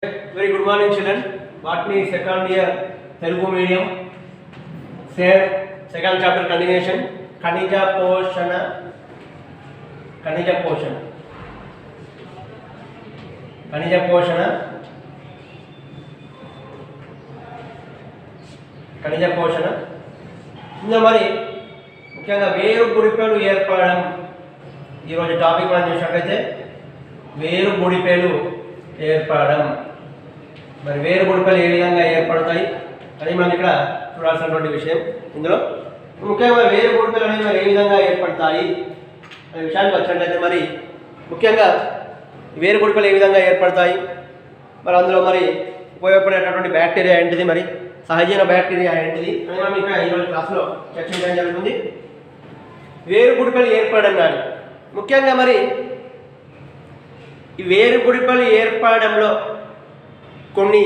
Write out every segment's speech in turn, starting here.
Very good morning, children. Botany second year Telugu medium. Same second chapter continuation. Khanija Poshana. Khanija Poshana. Khanija Poshana. Khanija Poshana. ఇంకా మరి ముఖ్యంగా వేరు గుడిపేలు ఏర్పడడం ఈరోజు topic మనం చూసినట్లయితే వేరు గుడిపేలు ఏర్పడడం. మరి వేరు గుడిపేలు ఏ విధంగా ఏర్పడతాయి అని మనం ఇక్కడ చూడాల్సినటువంటి విషయం. ఇందులో ముఖ్యంగా వేరు గుడిపేలు అనేవి మరి ఏ విధంగా ఏర్పడతాయి అనే విషయానికి వచ్చినట్లయితే మరి ముఖ్యంగా వేరు గుడిపేలు ఏ విధంగా ఏర్పడతాయి, మరి అందులో మరి ఉపయోగపడేటటువంటి బ్యాక్టీరియా ఏంటిది, మరి సహజీవన బ్యాక్టీరియా ఏంటిది అని మనం ఇక్కడ ఈరోజు క్లాస్లో చర్చించడం జరుగుతుంది. వేరు గుడిపేలు ఏర్పడడం కానీ ముఖ్యంగా మరి ఈ వేరు గుడిపేలు ఏర్పడడంలో కొన్ని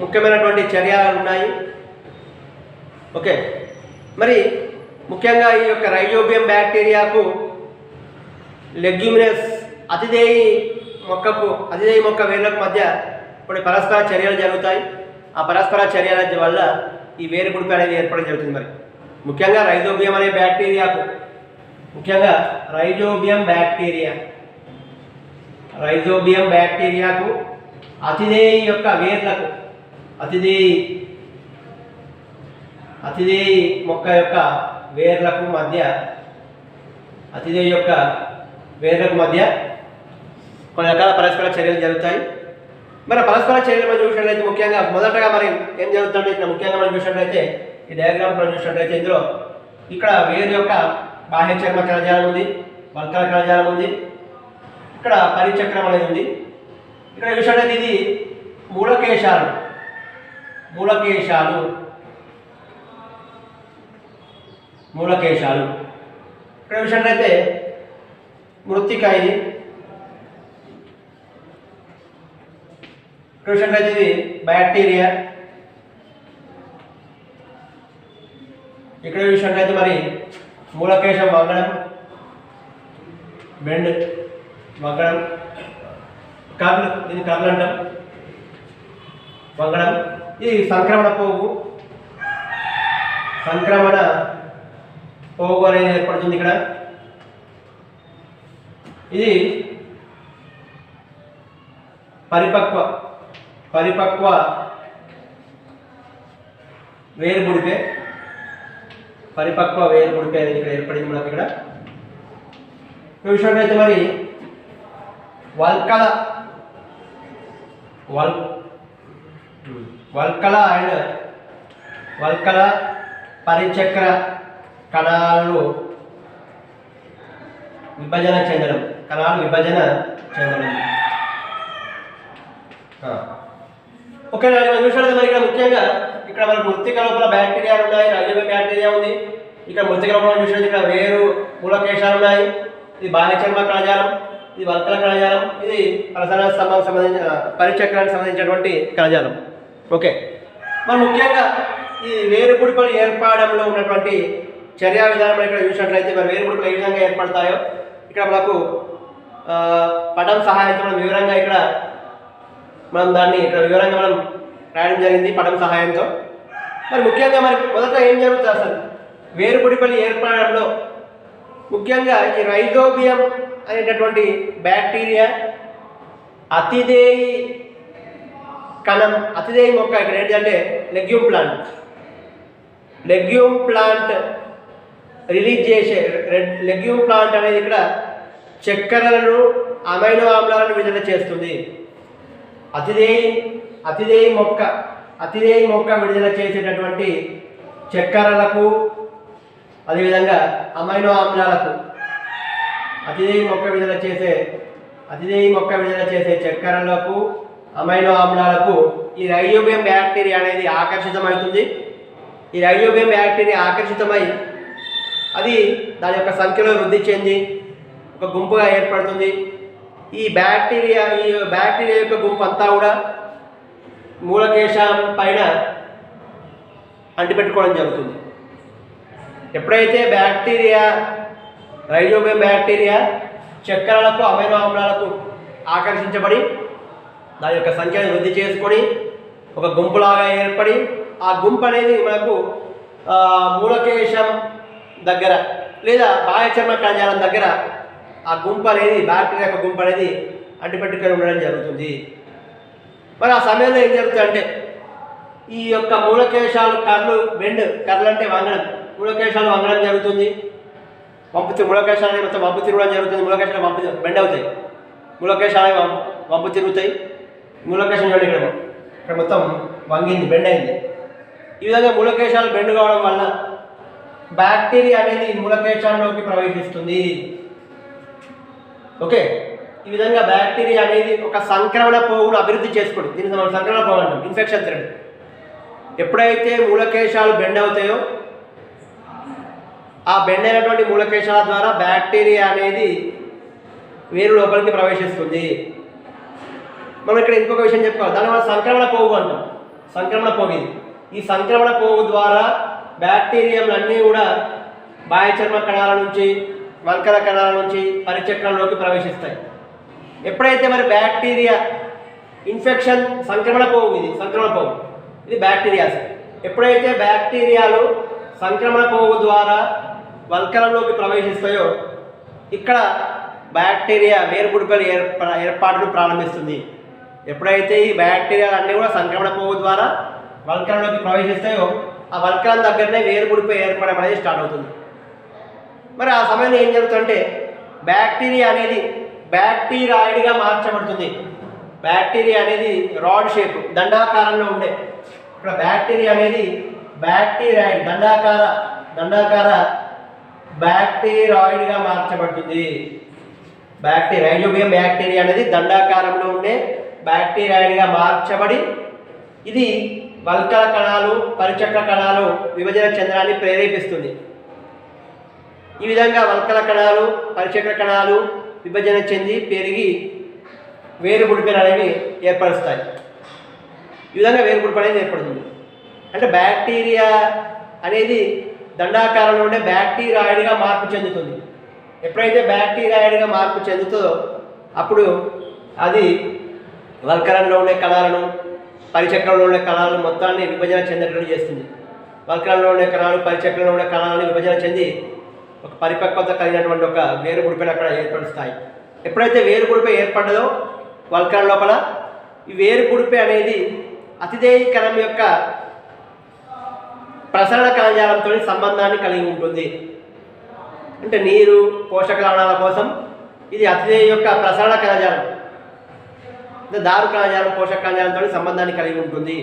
ముఖ్యమైనటువంటి చర్యలు ఉన్నాయి. ఓకే, మరి ముఖ్యంగా ఈ యొక్క రైజోబియం బ్యాక్టీరియాకు లెగ్యూమినస్ అతిదేయి మొక్క వేర్లకు మధ్య కొన్ని పరస్పర చర్యలు జరుగుతాయి. ఆ పరస్పర చర్యల వల్ల ఈ వేరు గుడిపేలు అనేది ఏర్పడడం జరుగుతుంది. మరి ముఖ్యంగా రైజోబియం అనే బ్యాక్టీరియాకు రైజోబియం బ్యాక్టీరియాకు అతిదేయి యొక్క వేర్లకు అతిదేయి మొక్క యొక్క వేర్లకు మధ్య కొన్ని రకాల పరస్పర చర్యలు జరుగుతాయి. మరి పరస్పర చర్యలు మనం చూసినట్లయితే ముఖ్యంగా మొదటగా మరి ఏం జరుగుతుందంటే ఇక్కడ ముఖ్యంగా మనం చూసినట్లయితే ఈ డయాగ్రామ్ మనం చూసినట్లయితే ఇందులో ఇక్కడ వేరు యొక్క బాహ్య చర్మ కణజాలం ఉంది, వల్కల కణజాలం ఉంది, ఇక్కడ పరిచక్రం అనేది ఉంది. ఇక్కడ చూసినట్లయితే ఇది మూలకేశాలు ఇక్కడ చూసినట్లయితే మృత్తిక ఇది, ఇక్కడ చూసినట్లయితే ఇది బ్యాక్టీరియా, ఇక్కడ చూసినట్లయితే మరి మూలకేశం వంగడం, కర్ల్, దీన్ని కర్ల్ అంటాం, వంగడం. ఇది సంక్రమణ పోగు అనేది ఏర్పడుతుంది ఇక్కడ. ఇది పరిపక్వ వేరు గుడిపే అనేది ఇక్కడ ఏర్పడింది మనకి. ఇక్కడ చూసినట్లయితే మరి వల్కల పరిచక్ర కణాలు విభజన చెందడం. ఓకే, మనం చూసినట్లయితే మరి ఇక్కడ ముఖ్యంగా ఇక్కడ మనకు మృత్తిక లోపల బ్యాక్టీరియా ఉన్నాయి, రైజోబియం బ్యాక్టీరియా ఉంది. ఇక్కడ మృత్తిక లోపల చూసినట్టు ఇక్కడ వేరు మూలకేశాలు ఉన్నాయి, ఇది బాహ్య చర్మ కణజాలం, ఇది వల్కల కణజాలం, ఇది ప్రసరణ స్తంభానికి సంబంధించిన పరిచక్రానికి సంబంధించినటువంటి కణజాలం. ఓకే, మరి ముఖ్యంగా ఈ వేరు గుడిపేలు ఏర్పడడంలో ఉన్నటువంటి చర్యా విధానం ఇక్కడ చూసినట్లయితే మరి వేరు గుడిపేలు ఏ విధంగా ఏర్పడతాయో ఇక్కడ మనకు పటం సహాయంతో మనం వివరంగా ఇక్కడ దాన్ని వివరంగా మనం రాయడం జరిగింది పటం సహాయంతో. మరి ముఖ్యంగా మరి మొదట ఏం జరుగుతుంది అసలు వేరు గుడిపేలు ఏర్పడడంలో ముఖ్యంగా ఈ రైజోబియం అనేటటువంటి బ్యాక్టీరియా అతిదేయి మొక్క ఇక్కడ ఏంటంటే లెగ్యూమ్ ప్లాంట్ రిలీజ్ చేసే లెగ్యూమ్ ప్లాంట్ అనేది ఇక్కడ చక్కెరలను, అమైనో ఆమ్లాలను విడుదల చేస్తుంది. అతిదేయి మొక్క విడుదల చేసేటటువంటి చక్కెరలకు, అదేవిధంగా అమైనో ఆమ్లాలకు, అతిదేయి మొక్క విడుదల చేసే చక్కెరలకు, అమైనో ఆమ్లాలకు ఈ రైజోబియం బ్యాక్టీరియా అనేది ఆకర్షితమవుతుంది. ఈ రైజోబియం బ్యాక్టీరియా ఆకర్షితమై అది దాని యొక్క సంఖ్యలో వృద్ధి చెంది ఒక గుంపుగా ఏర్పడుతుంది. ఈ బ్యాక్టీరియా యొక్క గుంపు అంతా కూడా మూలకేశం పైన అంటిపెట్టుకోవడం జరుగుతుంది. ఎప్పుడైతే రైజోబియం బ్యాక్టీరియా చక్కెరలకు, అమైనో ఆమ్లాలకు ఆకర్షించబడి దాని యొక్క సంఖ్యను వృద్ధి చేసుకొని ఒక గుంపులాగా ఏర్పడి ఆ గుంపు అనేది మనకు మూలకేశం దగ్గర లేదా బాహ్య చర్మ కణజాలం దగ్గర ఆ గుంపు అనేది బ్యాక్టీరియా యొక్క గుంపు అనేది అంటిపెట్టుకొని ఉండడం జరుగుతుంది. మరి ఆ సమయంలో ఏం జరుగుతుందంటే ఈ యొక్క మూలకేశాలు కర్రలు అంటే వంగడం, మూలకేశాలు వంగడం జరుగుతుంది. మూలకేశాలు మొత్తం వంపు తిరగడం జరుగుతుంది. మూలకేశాలు బెండ్ అవుతాయి, మూలకేశాలు వంపు తిరుగుతాయి. మూలకేశం చూడండి, ఇక్కడ మొత్తం వంగింది, బెండ్ అయింది. ఈ విధంగా మూలకేశాలు బెండ్ కావడం వల్ల బ్యాక్టీరియా అనేది మూలకేశాల్లోకి ప్రవేశిస్తుంది. ఓకే, ఈ విధంగా బ్యాక్టీరియా అనేది ఒక సంక్రమణ పోగును అభివృద్ధి చేసుకోండి. దీనికి మనం సంక్రమణ పోగు అంటాం, ఇన్ఫెక్షన్ థ్రెడ్. ఎప్పుడైతే మూలకేశాలు బెండ్ అవుతాయో ఆ బెండ్ అయినటువంటి మూలకేశాల ద్వారా బ్యాక్టీరియా అనేది వేరు లోపలికి ప్రవేశిస్తుంది. మనం ఇక్కడ ఇంకొక విషయం చెప్పుకోవాలి, దాని వల్ల సంక్రమణ పోగు అంటాం. సంక్రమణ పోగు ఇది. ఈ సంక్రమణ పోగు ద్వారా బ్యాక్టీరియాలన్నీ కూడా బాహ్య చర్మ కణాల నుంచి, వల్కల కణాల నుంచి పరిచక్రంలోకి ప్రవేశిస్తాయి. ఎప్పుడైతే మరి బ్యాక్టీరియా ఇన్ఫెక్షన్ సంక్రమణ పోగు, ఇది బ్యాక్టీరియాస్. ఎప్పుడైతే బ్యాక్టీరియాలు సంక్రమణ పోగు ద్వారా వల్కలంలోకి ప్రవేశిస్తాయో ఇక్కడ బ్యాక్టీరియా వేరుపుడిపలు ఏర్పాటును ప్రారంభిస్తుంది. ఎప్పుడైతే ఈ బ్యాక్టీరియాలు అన్నీ కూడా సంక్రమణ పోగు ద్వారా వల్కలంలోకి ప్రవేశిస్తాయో ఆ వల్కలం దగ్గరనే వేరుపుడిపై ఏర్పడడం అనేది స్టార్ట్ అవుతుంది. మరి ఆ సమయంలో ఏం జరుగుతుందంటే బ్యాక్టీరియా అనేది బ్యాక్టీరాయిడ్గా మార్చబడుతుంది. బ్యాక్టీరియా అనేది రాడ్ షేప్, దండాకారంలో ఉండే, ఇక్కడ బ్యాక్టీరియా అనేది బ్యాక్టీరాయిడ్ దండాకార బ్యాక్టీరాయిడ్గా మార్చబడుతుంది. రైజోబియం బ్యాక్టీరియా అనేది దండాకారంలో ఉండే బ్యాక్టీరాయిడ్గా మార్చబడి ఇది వల్కల కణాలు, పరిచక్ర కణాలు విభజన చెందడాన్ని ప్రేరేపిస్తుంది. ఈ విధంగా వల్కల కణాలు, పరిచక్ర కణాలు విభజన చెంది పెరిగి వేరుపుడిపలు అనేవి ఏర్పరుస్తాయి. ఈ విధంగా వేరుపుడిపి అనేది ఏర్పడుతుంది. అంటే బ్యాక్టీరియా అనేది దండాకారంలో ఉండే బ్యాక్టీరాయిడ్గా మార్పు చెందుతుంది. ఎప్పుడైతే బ్యాక్టీరాయిడ్గా మార్పు చెందుతుందో అప్పుడు అది వల్కలంలో ఉండే కణాలను, పరిచక్రంలో ఉండే కణాలను మొత్తాన్ని విభజన చెందేటట్టు చేస్తుంది. వల్కలంలో ఉండే కణాలు, పరిచక్రంలో ఉండే కణాలను విభజన చెంది ఒక పరిపక్వత కలిగినటువంటి ఒక వేరుపుడిపని అక్కడ ఏర్పరుస్తాయి. ఎప్పుడైతే వేరుపుడిపై ఏర్పడ్డదో వల్కలం లోపల ఈ వేరుపుడిపి అనేది అతిదేయి కణం యొక్క ప్రసరణ కణజాలంతో సంబంధాన్ని కలిగి ఉంటుంది. అంటే నీరు, పోషక లవణాల కోసం ఇది అతిదేయి యొక్క ప్రసరణ కణజాలం, దారు కణజాలం, పోషక కణజాలంతో సంబంధాన్ని కలిగి ఉంటుంది.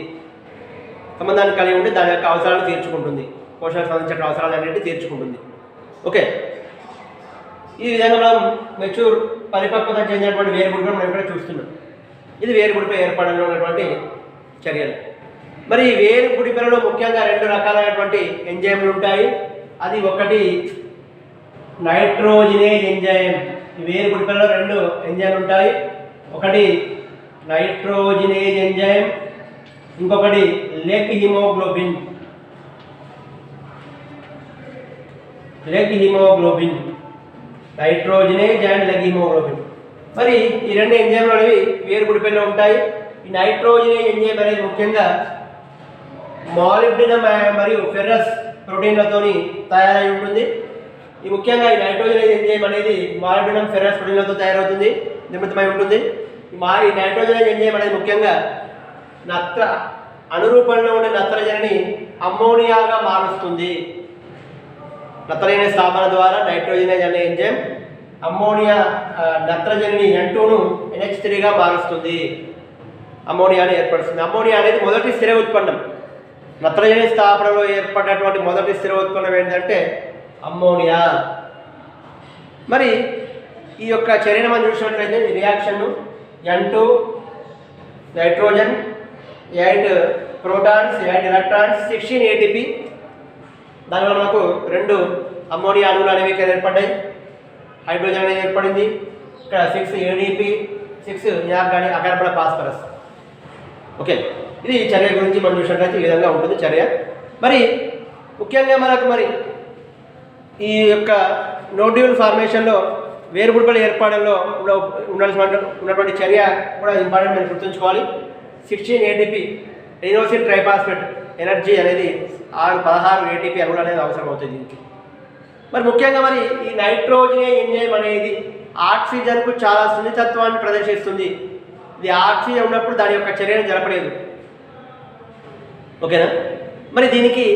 దాని యొక్క అవసరాలను తీర్చుకుంటుంది, పోషక సంబంధించిన అవసరాలన్నింటినీ తీర్చుకుంటుంది. ఓకే, ఈ విధంగా మనం మెచ్యూర్ పరిపక్వత చెందినటువంటి వేరుపుడిపి మనం ఇక్కడ చూస్తున్నాం. ఇది వేరుపుడిపై ఏర్పడంలో ఉన్నటువంటి చర్యలు. మరి ఈ వేరుపుడిపిలలో ముఖ్యంగా 2 రకాలైనటువంటి ఎంజైమ్లు ఉంటాయి. అది ఒకటి నైట్రోజినేజ్ ఎంజైమ్. ఈ వేరుపుడిపిలలో 2 ఎంజైమ్లు ఉంటాయి. ఒకటి నైట్రోజినేజ్ ఎంజైమ్, ఇంకొకటి leg haemoglobin. Nitrogenase and leg haemoglobin. మరి ఈ 2 ఎంజైమ్లు అనేవి వేరుపుడిపిలో ఉంటాయి. ఈ నైట్రోజినేజ్ ఎంజైమ్ అనేది ముఖ్యంగా మాలిబ్డినం మరియు ఫెర్రస్ ప్రోటీన్లతో తయారై ఉంటుంది. ఈ ముఖ్యంగా ఈ నైట్రోజినేజ్ ఎంజైమ్ అనేది మాలిబ్డినం, ఫెర్రస్ ప్రోటీన్లతో తయారవుతుంది, నిర్మితమై ఉంటుంది. ఈ నైట్రోజినేజ్ ఎంజైమ్ అనేది ముఖ్యంగా అనురూపంలో ఉండే నత్రజనిని అమ్మోనియాగా మారుస్తుంది. నత్రజని స్థాపన ద్వారా నైట్రోజినేజ్ అనే ఎంజైమ్ అమ్మోనియా నత్రజనిని N2ను NH3గా మారుస్తుంది, అమ్మోనియాని ఏర్పరుస్తుంది. అమ్మోనియా అనేది మొదటి స్థిర ఉత్పన్నం. నత్రజని స్థాపనలో ఏర్పడినటువంటి మొదటి స్థిర ఉత్పన్నం ఏంటంటే అమ్మోనియా. మరి ఈ యొక్క చర్యను మనం చూసినట్లయితే ఈ రియాక్షన్ను N2 nitrogen, 8 protons, 8 electrons, 16 ATP. దానివల్ల మనకు 2 అమ్మోనియా అణువులు అనేవి ఇక్కడ ఏర్పడ్డాయి. హైడ్రోజన్ అనేది ఏర్పడింది. ఇక్కడ 6 ADP, 6 ఇనార్గానిక్ అకర్బన ఫాస్ఫరస్. ఓకే, ఇది చర్య గురించి మనం చూసినట్లయితే ఈ విధంగా ఉంటుంది చర్య. మరి ముఖ్యంగా మనకు మరి ఈ యొక్క నోడ్యూల్ ఫార్మేషన్లో వేరుబుడిపల ఏర్పాటులో ఉన్నటువంటి చర్య కూడా ఇంపార్టెంట్ మీరు గుర్తుంచుకోవాలి. 16 ATP రినోసిన్ ట్రైఫాస్ఫేట్ ఎనర్జీ అనేది 16 ATP అణువులు అనేది అవసరం అవుతుంది దీనికి. మరి ముఖ్యంగా మరి ఈ నైట్రోజన్ ఎంజైమ్ అనేది ఆక్సిజన్కు చాలా సున్నితత్వాన్ని ప్రదర్శిస్తుంది. ఇది ఆక్సిజన్ ఉన్నప్పుడు దాని యొక్క చర్యను జరపలేదు. ఓకేనా? మరి దీనికి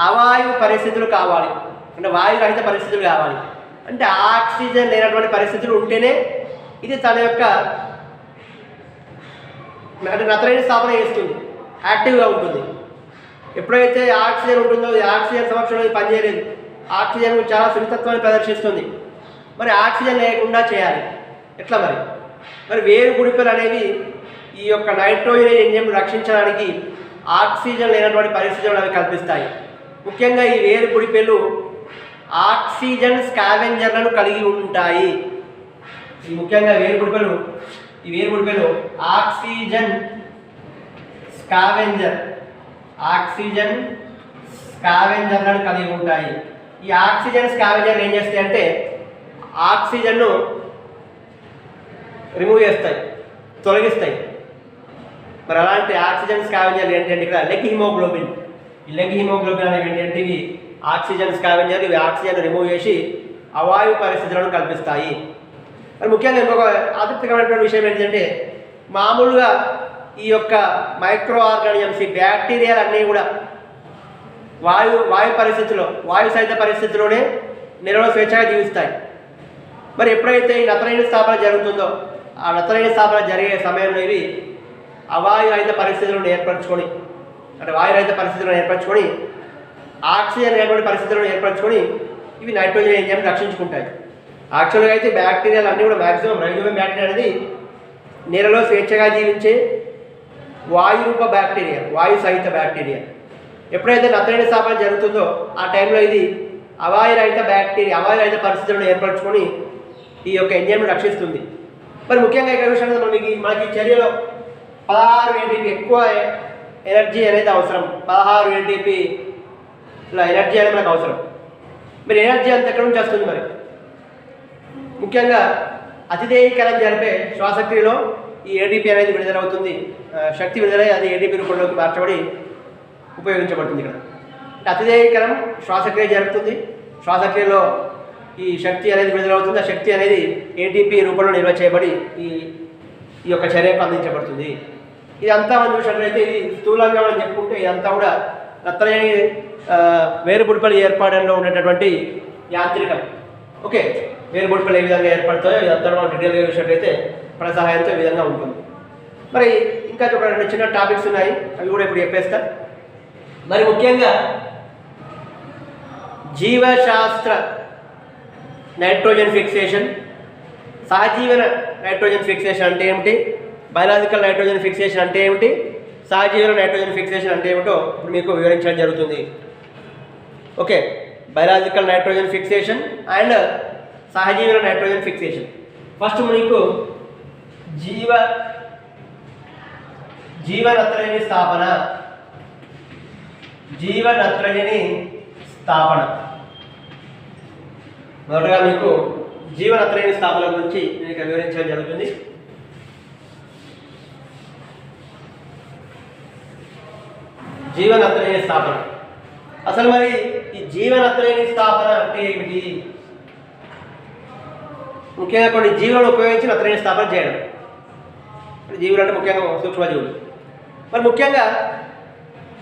అవాయు పరిస్థితులు కావాలి, అంటే వాయురహిత పరిస్థితులు కావాలి. అంటే ఆక్సిజన్ లేనటువంటి పరిస్థితులు ఉంటేనే ఇది తన యొక్క అంటే నత్రజని స్థాపన చేస్తుంది, యాక్టివ్గా ఉంటుంది. ఎప్పుడైతే ఆక్సిజన్ ఉంటుందో ఆక్సిజన్ సమక్షంలో ఇది పనిచేయలేదు, ఆక్సిజన్ చాలా సున్నితత్వాన్ని ప్రదర్శిస్తుంది. మరి ఆక్సిజన్ లేకుండా చేయాలి ఎట్లా? మరి వేరుబుడిపెలు అనేవి ఈ యొక్క నైట్రోజన్ ఎంజైమ్ రక్షించడానికి ఆక్సిజన్ లేనటువంటి పరిస్థితులను అవి కల్పిస్తాయి. ముఖ్యంగా ఈ వేరుబుడిపెలు ఆక్సిజన్ స్కావెంజర్లను కలిగి ఉంటాయి. ఈ ముఖ్యంగా వేరుబుడిపెలు ఆక్సిజన్ స్కావెంజర్లను కలిగి ఉంటాయి. ఈ ఆక్సిజన్ స్కావెంజర్లు ఏం చేస్తాయి అంటే ఆక్సిజన్ను రిమూవ్ చేస్తాయి, తొలగిస్తాయి. మరి అలాంటి ఆక్సిజన్ స్కావెంజర్లు ఏంటంటే ఇక్కడ లెగ్ హిమోగ్లోబిన్. ఈ లెగ్ హిమోగ్లోబిన్ అనేవి ఏంటంటే ఇవి ఆక్సిజన్ స్కావెంజర్లు. ఇవి ఆక్సిజన్ రిమూవ్ చేసి అవాయు పరిస్థితులను కల్పిస్తాయి. మరి ముఖ్యంగా ఇంకొక ఆసక్తికరమైనటువంటి విషయం ఏంటంటే మామూలుగా ఈ యొక్క మైక్రో ఆర్గానిజమ్స్, ఈ బ్యాక్టీరియాలు అన్నీ కూడా వాయు పరిస్థితుల్లో, వాయు సహిత పరిస్థితుల్లోనే నీళ్ళలో స్వేచ్ఛగా జీవిస్తాయి. మరి ఎప్పుడైతే ఈ నత్రజని స్థాపన జరుగుతుందో ఆ నత్రజని స్థాపన జరిగే సమయంలో ఇవి అవాయురహిత పరిస్థితులను ఏర్పరచుకొని, అంటే వాయురహిత పరిస్థితులను ఏర్పరచుకొని ఆక్సిజన్ లేనటువంటి పరిస్థితులను ఏర్పరచుకొని ఇవి నైట్రోజన్ ఎంజైమ్ రక్షించుకుంటాయి. యాక్చువల్గా అయితే బ్యాక్టీరియాలు అన్నీ కూడా మ్యాక్సిమం రైజోబియం బ్యాక్టీరియా అనేది నీళ్ళలో స్వేచ్ఛగా జీవించే వాయురూప బ్యాక్టీరియా, వాయు సహిత బ్యాక్టీరియా. ఎప్పుడైతే నత్రజని స్థాపన జరుగుతుందో ఆ టైంలో ఇది అవాయురహిత అవాయురహిత పరిస్థితులను ఏర్పరచుకొని ఈ యొక్క ఎంజైమ్ను రక్షిస్తుంది. మరి ముఖ్యంగా ఇక్కడ విషయంలో మనకి చర్యలో 16 ATP ఎక్కువ ఎనర్జీ అనేది అవసరం. 16 ATP ఎనర్జీ అనేది మనకు అవసరం. మరి ఎనర్జీ అంత ఎక్కడి నుంచి వస్తుంది? మరి ముఖ్యంగా అతిదేయీకరణ జరిపే శ్వాసక్రియలో ఈ ATP అనేది విడుదలవుతుంది. శక్తి విడుదలై అది ATP రూపంలోకి మార్చబడి ఉపయోగించబడుతుంది. ఇక్కడ అతిదేయీకరం శ్వాసక్రియ జరుగుతుంది. శ్వాసక్రియలో ఈ శక్తి అనేది విడుదలవుతుంది. ఆ శక్తి అనేది ATP రూపంలో నిల్వ చేయబడి ఈ యొక్క చర్యకు అందించబడుతుంది. ఇదంతా మనం చూసినట్లయితే ఇది స్థూలంగా మనం చెప్పుకుంటే ఇదంతా కూడా నత్రజని వేరుబుడిపలు ఏర్పడంలో ఉండేటటువంటి యాంత్రికం. ఓకే, వేరుబుడిపలు ఏ విధంగా ఏర్పడతాయో ఇదంతా మనం డీటెయిల్గా చూసినట్లయితే మన సహాయంతో ఈ విధంగా ఉంటుంది. మరి ఇంకా ఒక 2 చిన్న టాపిక్స్ ఉన్నాయి, అవి కూడా ఇప్పుడు చెప్పేస్తా. మరి ముఖ్యంగా జీవశాస్త్ర నైట్రోజన్ ఫిక్సేషన్, సహజీవన నైట్రోజన్ ఫిక్సేషన్ అంటే ఏమిటి, బయలాజికల్ నైట్రోజన్ ఫిక్సేషన్ అంటే ఏమిటి, సహజీవన నైట్రోజన్ ఫిక్సేషన్ అంటే ఏమిటో ఇప్పుడు మీకు వివరించడం జరుగుతుంది. Okay, biological nitrogen fixation and సహజీవన నైట్రోజన్ ఫిక్సేషన్. ఫస్ట్ మీకు జీవనత్రజని స్థాపన మొదటగా మీకు జీవనత్రజని స్థాపన గురించి నేను ఇక్కడ వివరించడం జరుగుతుంది. జీవనత్రజని స్థాపన, అసలు మరి ఈ జీవనత్రజని స్థాపన అంటే ఏమిటి? ముఖ్యంగా కొన్ని జీవులను ఉపయోగించి నత్రజని స్థాపన చేయడం. జీవులు అంటే ముఖ్యంగా సూక్ష్మజీవులు. మరి ముఖ్యంగా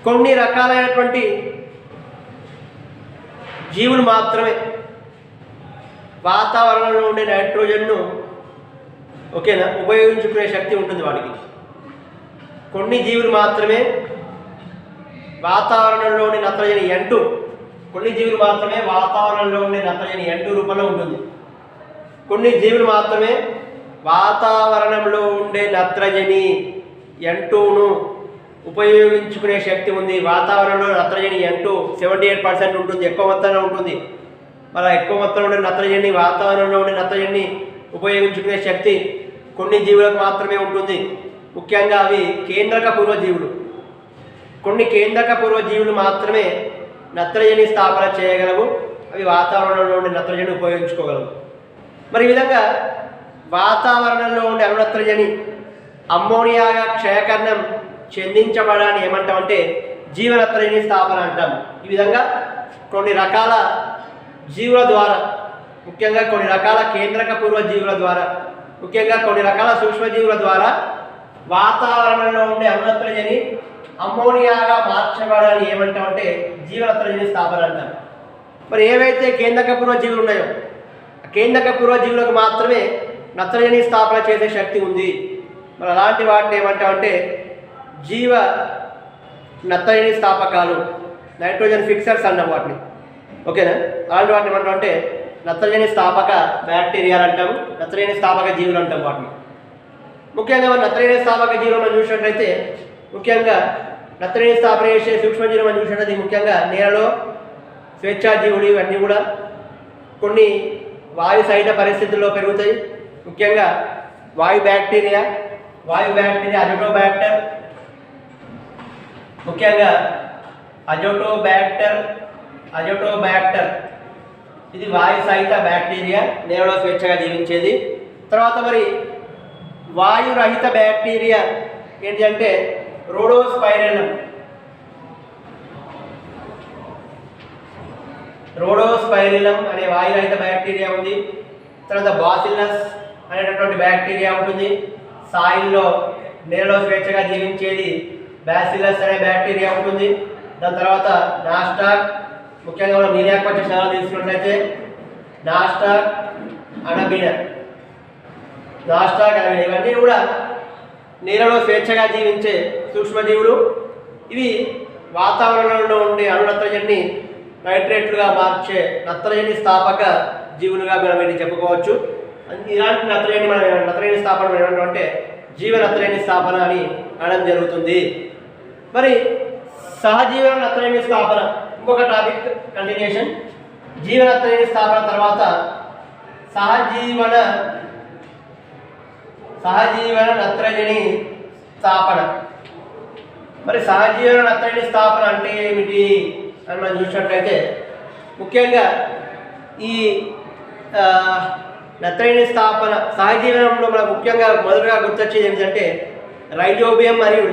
కొన్ని రకాలైనటువంటి జీవులు మాత్రమే వాతావరణంలో ఉండే నైట్రోజన్ను ఓకేనా ఉపయోగించుకునే శక్తి ఉంటుంది వాడికి. కొన్ని జీవులు మాత్రమే వాతావరణంలో ఉండే నత్రజని N2, కొన్ని జీవులు మాత్రమే వాతావరణంలో ఉండే నత్రజని N2 రూపంలో ఉంటుంది. కొన్ని జీవులు మాత్రమే వాతావరణంలో ఉండే నత్రజని N2ను ఉపయోగించుకునే శక్తి ఉంది. వాతావరణంలో నత్రజని N2 78% ఉంటుంది, ఎక్కువ మొత్తంలో ఉంటుంది. మళ్ళీ ఎక్కువ మొత్తంలో ఉండే నత్రజని, వాతావరణంలో ఉండే నత్రజని ఉపయోగించుకునే శక్తి కొన్ని జీవులకు మాత్రమే ఉంటుంది. ముఖ్యంగా అవి కేంద్రక పూర్వజీవులు. కొన్ని కేంద్రక పూర్వజీవులు మాత్రమే నత్రజని స్థాపన చేయగలవు. అవి వాతావరణంలో ఉండే నత్రజని ఉపయోగించుకోగలవు. మరి ఈ విధంగా వాతావరణంలో ఉండే అణు నత్రజని అమ్మోనియాగా క్షయకరణం చెందించబడాన్ని ఏమంటామంటే జీవనత్రజని స్థాపన అంటాం. ఈ విధంగా కొన్ని రకాల జీవుల ద్వారా, ముఖ్యంగా కొన్ని రకాల కేంద్రక పూర్వ జీవుల ద్వారా, ముఖ్యంగా కొన్ని రకాల సూక్ష్మజీవుల ద్వారా వాతావరణంలో ఉండే అణు నత్రజని అమ్మోనియాగా మార్చబడాన్ని ఏమంటామంటే జీవనత్రజని స్థాపన అంటాం. మరి ఏవైతే కేంద్రక పూర్వ జీవులు ఉన్నాయో కేంద్రక పూర్వ జీవులకు మాత్రమే నత్రజని స్థాపన చేసే శక్తి ఉంది. మరి అలాంటి వాటిని ఏమంటామంటే జీవ నత్రజని స్థాపకాలు, నైట్రోజన్ ఫిక్సర్స్ అన్నాం వాటిని. ఓకేనా? అలాంటి వాటిని ఏమంటామంటే నత్రజని స్థాపక బ్యాక్టీరియాలు అంటాము, నత్రజని స్థాపక జీవులు అంటాం వాటిని. ముఖ్యంగా మనం నత్రజని స్థాపక జీవులు మనం చూసినట్లయితే ముఖ్యంగా నత్రజని స్థాపన చేసే సూక్ష్మజీవులు మనం చూసినట్లయితే ముఖ్యంగా నేలలో స్వేచ్ఛాజీవులు ఇవన్నీ కూడా కొన్ని వాయు సహిత పరిస్థితుల్లో పెరుగుతాయి. ముఖ్యంగా వాయు బ్యాక్టీరియా అజోటోబ్యాక్టర్, ముఖ్యంగా అజోటోబ్యాక్టర్ ఇది వాయు సహిత బ్యాక్టీరియా, నేలలో స్వేచ్ఛగా జీవించేది. తర్వాత మరి వాయురహిత బ్యాక్టీరియా ఏంటి అంటే రోడోస్పైరిలం అనే వాయురహిత బ్యాక్టీరియా ఉంది. తర్వాత బాసిల్లస్ అనేటటువంటి బ్యాక్టీరియా ఉంటుంది. సాయిల్లో నేలలో స్వేచ్ఛగా జీవించేది బాసిల్లస్ అనే బ్యాక్టీరియా ఉంటుంది. దాని తర్వాత నాస్టాక్, ముఖ్యంగా మనం నీరియాకు వచ్చే క్షణాలు తీసుకున్నట్లయితే నాస్టాక్ అనబిన ఇవన్నీ కూడా నీళ్ళలో స్వేచ్ఛగా జీవించే సూక్ష్మజీవులు. ఇవి వాతావరణంలో ఉండే అణు నత్రజని నైట్రేట్లుగా మార్చే నత్రజని స్థాపక జీవులుగా మనం వీటిని చెప్పుకోవచ్చు. ఇలాంటి నత్రజని స్థాపన ఏమంటే జీవ నత్రజని స్థాపన అని అనడం జరుగుతుంది. మరి సహజీవన నత్రజని స్థాపన ఇంకొక టాపిక్ కంటిన్యూషన్. జీవ నత్రజని స్థాపన తర్వాత సహజీవన నత్రజని స్థాపన. మరి సహజీవన నత్రజని స్థాపన అంటే ఏమిటి అని మనం చూసినట్లయితే ముఖ్యంగా ఈ నత్రజని స్థాపన సహజీవనంలో మనకు ముఖ్యంగా మొదటగా గుర్తొచ్చేది ఏమిటంటే రైజోబియం మరియు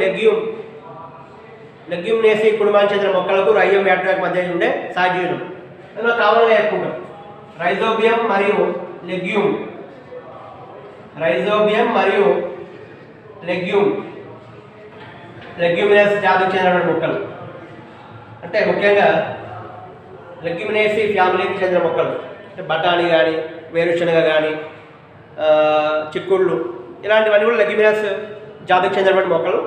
లెగ్యూమినేసి కుటుంబానికి చెందిన మొక్కలకు రైజోబియం బ్యాక్టీరియాకు మధ్య ఉండే సహజీవనం అందులో కామన్గా చెప్పుకుంటాం. రైజోబియం మరియు లెగ్యూమినేస్ జాతికి చెందినటువంటి మొక్కలు, అంటే ముఖ్యంగా లెగ్యూమినేసి ఫ్యామిలీకి చెందిన మొక్కలు అంటే బఠానీ కానీ వేరుశనగ కానీ చిక్కుళ్ళు ఇలాంటివన్నీ కూడా లెగ్యూమినేస్ జాతికి చెందినటువంటి మొక్కలు.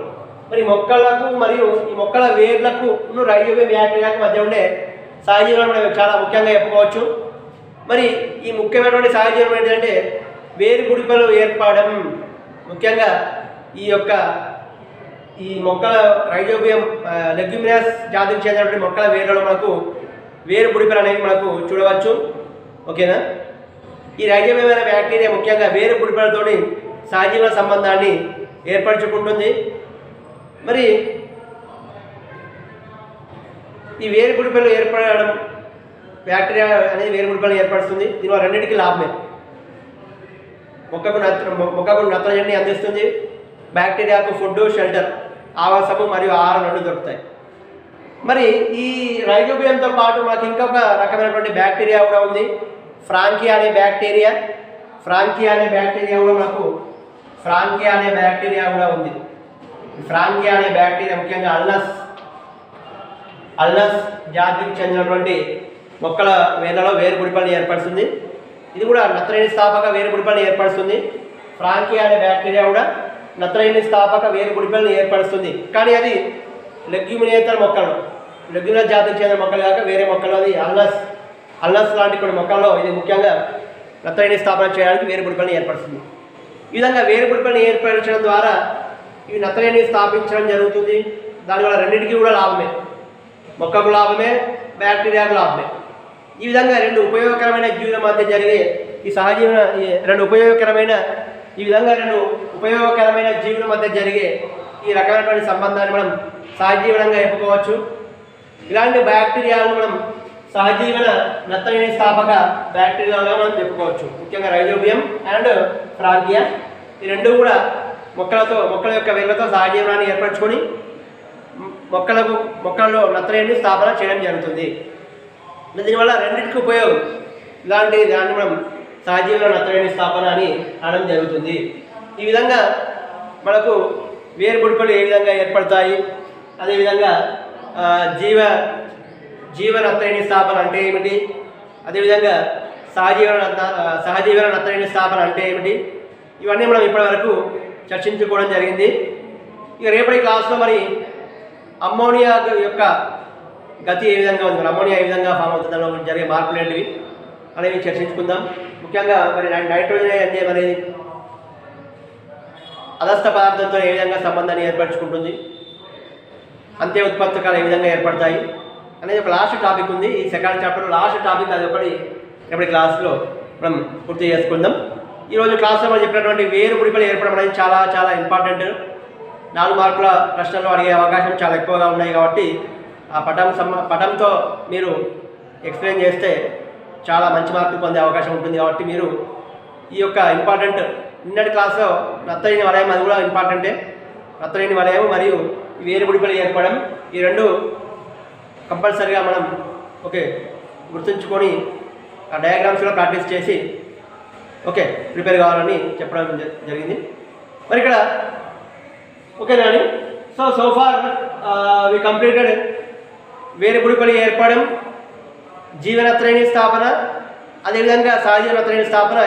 మరి మొక్కలకు మరియు ఈ మొక్కల వేర్లకు రైజోబియం బ్యాక్టీరియాకు మధ్య ఉండే సహజీవనం మనం చాలా ముఖ్యంగా చెప్పుకోవచ్చు. మరి ఈ ముఖ్యమైనటువంటి సహజీవనం ఏంటంటే వేరు గుడిపలు ఏర్పడడం. ముఖ్యంగా ఈ మొక్కల రైజోబియం లెగ్యూమినస్ జాతికి చెందినటువంటి మొక్కల వేర్లలో మనకు వేరు బుడిపలు అనేవి మనకు చూడవచ్చు. ఓకేనా? ఈ రైజోబియం అనే బ్యాక్టీరియా ముఖ్యంగా వేరు బుడిపలతో సహజీవన సంబంధాన్ని ఏర్పరచుకుంటుంది. మరి ఈ వేరు బుడిపలు ఏర్పడడం బ్యాక్టీరియా అనేది వేరు బుడిపలను ఏర్పడుతుంది. దీనివల్ల రెండింటికి లాభమే. మొక్కకు నత్రజని అందిస్తుంది, బ్యాక్టీరియాకు ఫుడ్, షెల్టర్, ఆవాసము మరియు ఆహారం రెండు దొరుకుతాయి. మరి ఈ రైజోబియంతో పాటు మనకి ఇంకొక రకమైనటువంటి బ్యాక్టీరియా కూడా ఉంది, ఫ్రాంకియా అనే బ్యాక్టీరియా కూడా మనకు ఉంది. ఫ్రాంకియా అనే బ్యాక్టీరియా ముఖ్యంగా అల్నస్ జాతికి చెందినటువంటి మొక్కల వేర్లలో వేరు బుడిపల్ని ఏర్పడుతుంది. ఇది కూడా నత్రజని స్థాపక వేరు బుడిపల్ని ఏర్పడుతుంది. ఫ్రాంకియా అనే బ్యాక్టీరియా కూడా నత్రజని స్థాపక వేరు బుడిపల్ని ఏర్పడుతుంది. కానీ అది లెగ్యూమినేతర మొక్కలు, లెగ్యూమినస్ జాతికి చెందిన మొక్కలు కాక వేరే మొక్కలు, అది అల్నస్ లాంటి కొన్ని మొక్కల్లో ఇది ముఖ్యంగా నత్రజని స్థాపన చేయడానికి వేరు బుడిపల్ని ఏర్పడుతుంది. ఈ విధంగా వేరు బుడిపల్ని ఏర్పరచడం ద్వారా ఇవి నత్రజని స్థాపించడం జరుగుతుంది. దానివల్ల రెండింటికి కూడా లాభమే, మొక్కకు లాభమే, బ్యాక్టీరియాకు లాభమే. ఈ విధంగా రెండు ఉపయోగకరమైన జీవుల మధ్య జరిగే ఈ సహజీవన రెండు ఉపయోగకరమైన జీవుల మధ్య జరిగే ఈ రకమైనటువంటి సంబంధాన్ని మనం సహజీవనంగా చెప్పుకోవచ్చు. ఇలాంటి బ్యాక్టీరియాలను మనం సహజీవన నత్తలేని స్థాపక బ్యాక్టీరియాలుగా మనం చెప్పుకోవచ్చు. ముఖ్యంగా రైజోబియం అండ్ ఫ్రాంగియా ఈ రెండు కూడా మొక్కల యొక్క వేర్లతో సహజీవనాన్ని ఏర్పరచుకొని మొక్కలలో నత్తలేని స్థాపన చేయడం జరుగుతుంది. దీనివల్ల రెండింటికి ఉపయోగం. దాన్ని మనం సహజీవన నత్తలేని స్థాపన అని అనడం జరుగుతుంది. ఈ విధంగా మనకు వేరు బుడిపలు ఏ విధంగా ఏర్పడతాయి, అదేవిధంగా జీవ నత్తలేని స్థాపన అంటే ఏమిటి, అదేవిధంగా సహజీవన నత్తలేని స్థాపన అంటే ఏమిటి, ఇవన్నీ మనం ఇప్పటివరకు చర్చించుకోవడం జరిగింది. ఇక రేపటి క్లాస్లో మరి అమ్మోనియా యొక్క గతి ఏ విధంగా ఉంది, అమ్మోనియా ఏ విధంగా ఫామ్ అవుతుంది, దానిలో జరిగే మార్పులు ఏంటివి అనేవి చర్చించుకుందాం. ముఖ్యంగా మరి నైట్రోజన్ ఎంజైమ్ అనేది అదస్థ పదార్థంతో ఏ విధంగా సంబంధాన్ని ఏర్పరచుకుంటుంది, అంత్య ఉత్పత్తికాలు ఏ విధంగా ఏర్పడతాయి అనేది ఒక లాస్ట్ టాపిక్ ఉంది. ఈ సెకండ్ చాప్టర్లో లాస్ట్ టాపిక్ అది ఒకటి రేపటి క్లాస్లో మనం పూర్తి చేసుకుందాం. ఈరోజు క్లాస్లో మనం చెప్పినటువంటి వేరు బుడిపలు ఏర్పడడం అనేది చాలా చాలా ఇంపార్టెంట్. 4 మార్కుల ప్రశ్నలు అడిగే అవకాశం చాలా ఎక్కువగా ఉన్నాయి కాబట్టి ఆ పటంతో మీరు ఎక్స్ప్లెయిన్ చేస్తే చాలా మంచి మార్కులు పొందే అవకాశం ఉంటుంది. కాబట్టి మీరు ఈ యొక్క ఇంపార్టెంట్ నిన్నటి క్లాస్లో నత్తలేని వలయం అది కూడా ఇంపార్టెంటే. నత్తలేని వలయం మరియు వేరు బుడిపలు ఏర్పడడం ఈ రెండు కంపల్సరీగా మనం గుర్తుంచుకొని ఆ డయాగ్రామ్స్లో ప్రాక్టీస్ చేసి ప్రిపేర్ కావాలని చెప్పడం జరిగింది. మరి ఇక్కడ ఓకేనా అండి. సో ఫార్ వి కంప్లీటెడ్ వేరు బుడిపలు ఏర్పడడం, జీవనత్రేణి స్థాపన, అదేవిధంగా సహజీవనత్రేణి స్థాపన